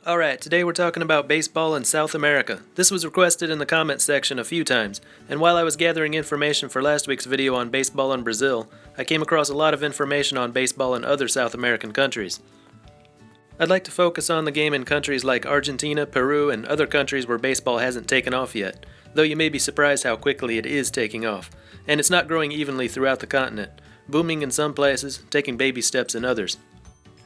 Alright, today we're talking about baseball in South America. This was requested in the comments section a few times, and while I was gathering information for last week's video on baseball in Brazil, I came across a lot of information on baseball in other South American countries. I'd like to focus on the game in countries like Argentina, Peru, and other countries where baseball hasn't taken off yet, though you may be surprised how quickly it is taking off, and it's not growing evenly throughout the continent, booming in some places, taking baby steps in others.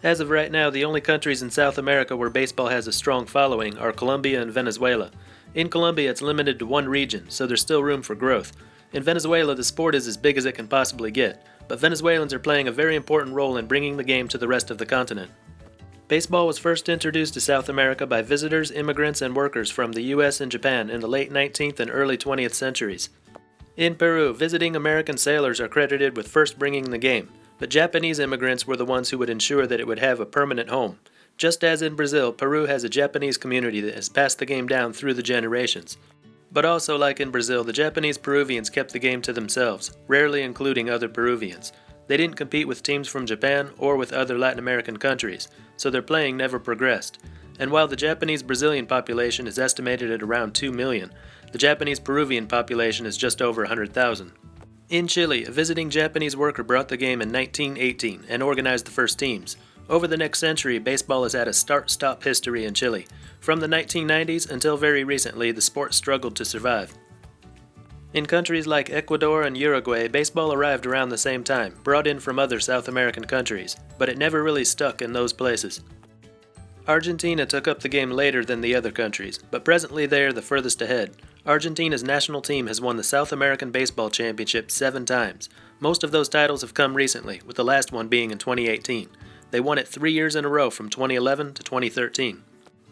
As of right now, the only countries in South America where baseball has a strong following are Colombia and Venezuela. In Colombia, it's limited to one region, so there's still room for growth. In Venezuela, the sport is as big as it can possibly get, but Venezuelans are playing a very important role in bringing the game to the rest of the continent. Baseball was first introduced to South America by visitors, immigrants, and workers from the US and Japan in the late 19th and early 20th centuries. In Peru, visiting American sailors are credited with first bringing the game, but Japanese immigrants were the ones who would ensure that it would have a permanent home. Just as in Brazil, Peru has a Japanese community that has passed the game down through the generations. But also, like in Brazil, the Japanese Peruvians kept the game to themselves, rarely including other Peruvians. They didn't compete with teams from Japan or with other Latin American countries, so their playing never progressed. And while the Japanese-Brazilian population is estimated at around 2 million, the Japanese-Peruvian population is just over 100,000. In Chile, a visiting Japanese worker brought the game in 1918 and organized the first teams. Over the next century, baseball has had a start-stop history in Chile. From the 1990s until very recently, the sport struggled to survive. In countries like Ecuador and Uruguay, baseball arrived around the same time, brought in from other South American countries, but it never really stuck in those places. Argentina took up the game later than the other countries, but presently they are the furthest ahead. Argentina's national team has won the South American Baseball Championship 7 times. Most of those titles have come recently, with the last one being in 2018. They won it 3 years in a row from 2011 to 2013.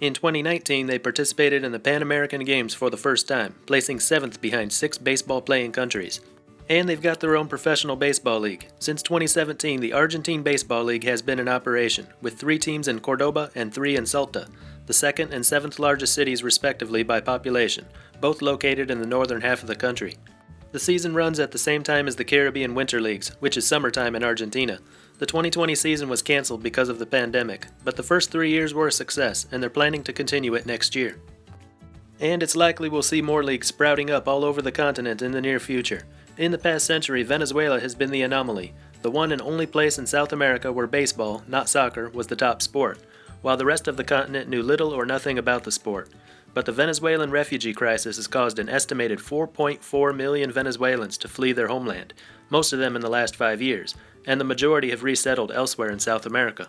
In 2019, they participated in the Pan American Games for the first time, placing 7th behind 6 baseball-playing countries. And they've got their own professional baseball league. Since 2017, the Argentine Baseball League has been in operation, with 3 teams in Cordoba and 3 in Salta, the 2nd and 7th largest cities respectively by population, both located in the northern half of the country. The season runs at the same time as the Caribbean Winter Leagues, which is summertime in Argentina. The 2020 season was canceled because of the pandemic, but the first 3 years were a success, and they're planning to continue it next year. And it's likely we'll see more leagues sprouting up all over the continent in the near future. In the past century, Venezuela has been the anomaly, the one and only place in South America where baseball, not soccer, was the top sport, while the rest of the continent knew little or nothing about the sport. But the Venezuelan refugee crisis has caused an estimated 4.4 million Venezuelans to flee their homeland, most of them in the last 5 years, and the majority have resettled elsewhere in South America.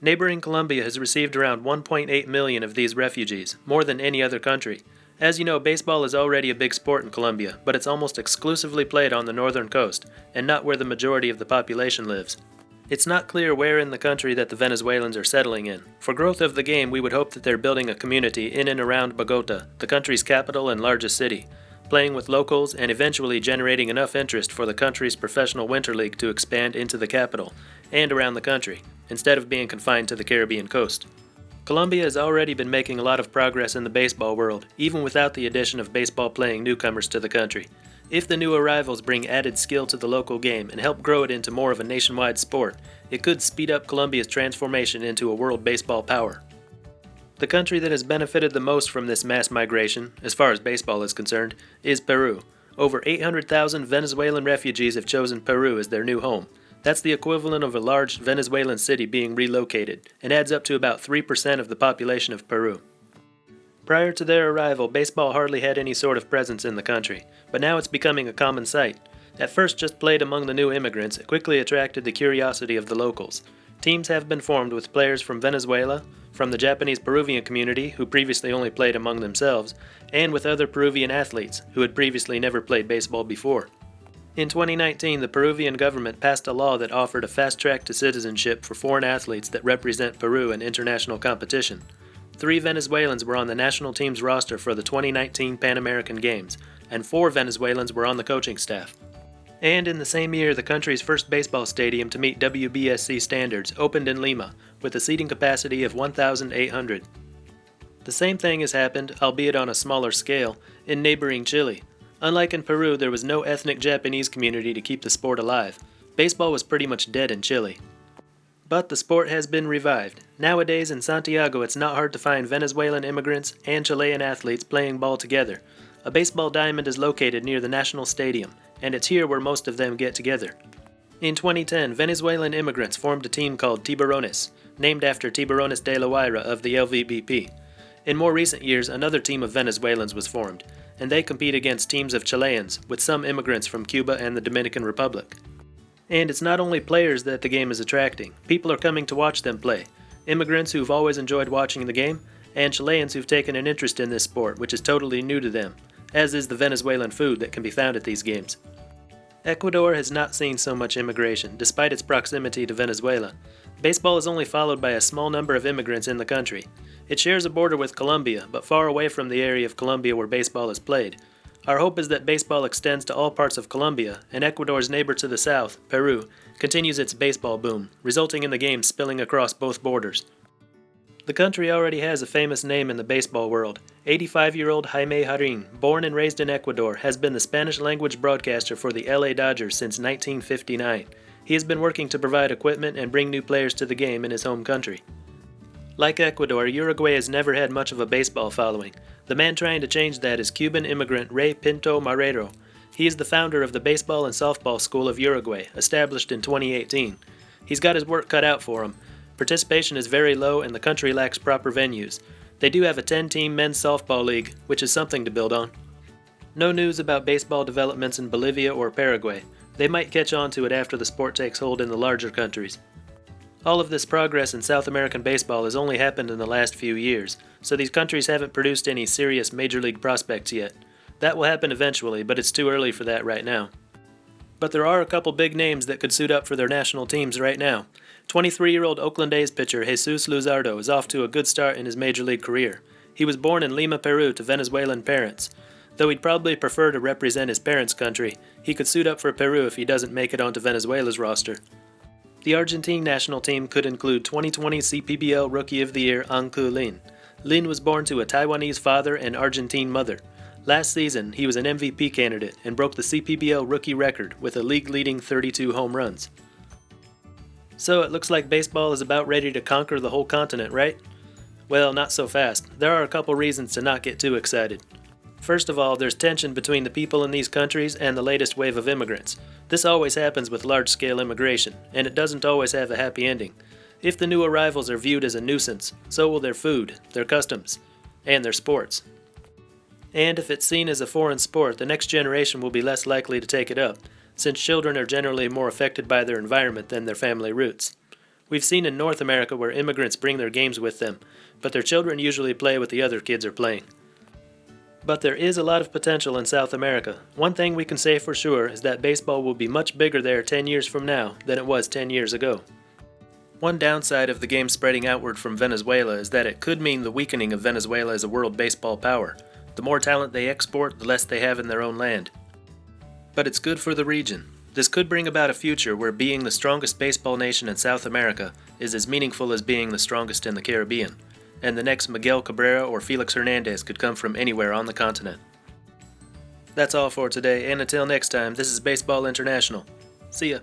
Neighboring Colombia has received around 1.8 million of these refugees, more than any other country. As you know, baseball is already a big sport in Colombia, but it's almost exclusively played on the northern coast, and not where the majority of the population lives. It's not clear where in the country that the Venezuelans are settling in. For growth of the game, we would hope that they're building a community in and around Bogota, the country's capital and largest city, playing with locals and eventually generating enough interest for the country's professional winter league to expand into the capital and around the country, instead of being confined to the Caribbean coast. Colombia has already been making a lot of progress in the baseball world, even without the addition of baseball-playing newcomers to the country. If the new arrivals bring added skill to the local game and help grow it into more of a nationwide sport, it could speed up Colombia's transformation into a world baseball power. The country that has benefited the most from this mass migration, as far as baseball is concerned, is Peru. Over 800,000 Venezuelan refugees have chosen Peru as their new home. That's the equivalent of a large Venezuelan city being relocated, and adds up to about 3% of the population of Peru. Prior to their arrival, baseball hardly had any sort of presence in the country, but now it's becoming a common sight. At first just played among the new immigrants, it quickly attracted the curiosity of the locals. Teams have been formed with players from Venezuela, from the Japanese-Peruvian community, who previously only played among themselves, and with other Peruvian athletes, who had previously never played baseball before. In 2019, the Peruvian government passed a law that offered a fast track to citizenship for foreign athletes that represent Peru in international competition. 3 Venezuelans were on the national team's roster for the 2019 Pan American Games, and 4 Venezuelans were on the coaching staff. And in the same year, the country's first baseball stadium to meet WBSC standards opened in Lima, with a seating capacity of 1,800. The same thing has happened, albeit on a smaller scale, in neighboring Chile. Unlike in Peru, there was no ethnic Japanese community to keep the sport alive. Baseball was pretty much dead in Chile. But the sport has been revived. Nowadays in Santiago it's not hard to find Venezuelan immigrants and Chilean athletes playing ball together. A baseball diamond is located near the National Stadium, and it's here where most of them get together. In 2010, Venezuelan immigrants formed a team called Tiburones, named after Tiburones de la Guaira of the LVBP. In more recent years, another team of Venezuelans was formed, and they compete against teams of Chileans, with some immigrants from Cuba and the Dominican Republic. And it's not only players that the game is attracting. People are coming to watch them play. Immigrants who've always enjoyed watching the game, and Chileans who've taken an interest in this sport, which is totally new to them, as is the Venezuelan food that can be found at these games. Ecuador has not seen so much immigration, despite its proximity to Venezuela. Baseball is only followed by a small number of immigrants in the country. It shares a border with Colombia, but far away from the area of Colombia where baseball is played. Our hope is that baseball extends to all parts of Colombia, and Ecuador's neighbor to the south, Peru, continues its baseball boom, resulting in the game spilling across both borders. The country already has a famous name in the baseball world. 85-year-old Jaime Jarrín, born and raised in Ecuador, has been the Spanish-language broadcaster for the LA Dodgers since 1959. He has been working to provide equipment and bring new players to the game in his home country. Like Ecuador, Uruguay has never had much of a baseball following. The man trying to change that is Cuban immigrant Ray Pinto Marrero. He is the founder of the Baseball and Softball School of Uruguay, established in 2018. He's got his work cut out for him. Participation is very low and the country lacks proper venues. They do have a 10-team men's softball league, which is something to build on. No news about baseball developments in Bolivia or Paraguay. They might catch on to it after the sport takes hold in the larger countries. All of this progress in South American baseball has only happened in the last few years, so these countries haven't produced any serious major league prospects yet. That will happen eventually, but it's too early for that right now. But there are a couple big names that could suit up for their national teams right now. 23-year-old Oakland A's pitcher Jesus Luzardo is off to a good start in his major league career. He was born in Lima, Peru to Venezuelan parents. Though he'd probably prefer to represent his parents' country, he could suit up for Peru if he doesn't make it onto Venezuela's roster. The Argentine national team could include 2020 CPBL Rookie of the Year Anku Lin. Lin was born to a Taiwanese father and Argentine mother. Last season, he was an MVP candidate and broke the CPBL rookie record with a league-leading 32 home runs. So it looks like baseball is about ready to conquer the whole continent, right? Well, not so fast. There are a couple reasons to not get too excited. First of all, there's tension between the people in these countries and the latest wave of immigrants. This always happens with large-scale immigration, and it doesn't always have a happy ending. If the new arrivals are viewed as a nuisance, so will their food, their customs, and their sports. And if it's seen as a foreign sport, the next generation will be less likely to take it up, since children are generally more affected by their environment than their family roots. We've seen in North America where immigrants bring their games with them, but their children usually play what the other kids are playing. But there is a lot of potential in South America. One thing we can say for sure is that baseball will be much bigger there 10 years from now than it was 10 years ago. One downside of the game spreading outward from Venezuela is that it could mean the weakening of Venezuela as a world baseball power. The more talent they export, the less they have in their own land. But it's good for the region. This could bring about a future where being the strongest baseball nation in South America is as meaningful as being the strongest in the Caribbean. And the next Miguel Cabrera or Felix Hernandez could come from anywhere on the continent. That's all for today, and until next time, this is Baseball International. See ya.